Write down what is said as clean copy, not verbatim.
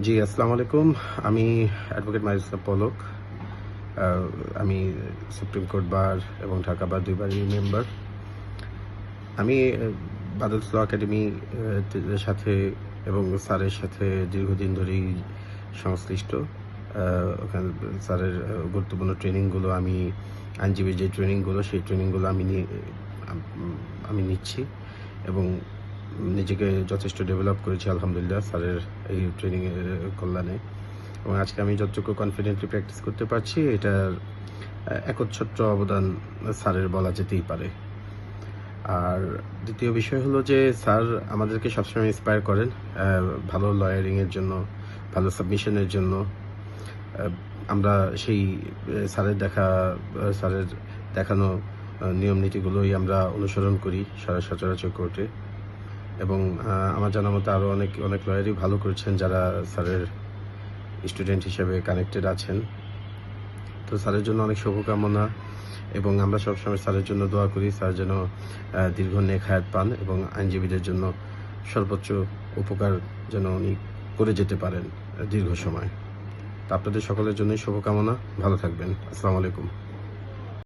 জি, আসসালামু আলাইকুম। আমি অ্যাডভোকেট মাহিরুল ইসলাম পলক। আ আমি সুপ্রিম কোর্ট বার এবং ঢাকা বার ২ বারই মেম্বার। আমি বাদলস ল একাডেমি সাথে এবং স্যারের সাথে দীর্ঘদিন ধরেই সংশ্লিষ্ট। ওখানে স্যারের গুরুত্বপূর্ণ ট্রেনিংগুলো আইনজীবীর যে ট্রেনিংগুলো, সেই ট্রেনিংগুলো আম আমি নিচ্ছি এবং নিজেকে যথেষ্ট ডেভেলপ করেছি আলহামদুলিল্লাহ স্যারের এই ট্রেনিংয়ের কল্যাণে। এবং আজকে আমি যতটুকু কনফিডেন্টলি প্র্যাকটিস করতে পারছি, এটার একচ্ছত্র অবদান স্যারের বলা যেতেই পারে। আর দ্বিতীয় বিষয় হলো যে স্যার আমাদেরকে সবসময় ইন্সপায়ার করেন ভালো লয়ারিংয়ের জন্য, ভালো সাবমিশনের জন্য। আ আমরা সেই স্যারের দেখানো নিয়ম নীতিগুলোই আমরা অনুসরণ করি সচরাচর কোর্টে। এবং আমার জানা মতে আরও অনেক লয়ারই ভালো করেছেন যারা স্যারের স্টুডেন্ট হিসেবে কানেক্টেড আছেন। তো স্যারের জন্য অনেক শুভকামনা এবং আমরা সবসময় স্যারের জন্য দোয়া করি স্যার যেন দীর্ঘ নেক হায়াত পান এবং আইনজীবীদের জন্য সর্বোচ্চ উপকার যেন উনি করে যেতে পারেন দীর্ঘ সময়। তো আপনাদের সকলের জন্যই শুভকামনা। ভালো থাকবেন। আসসালামু আলাইকুম।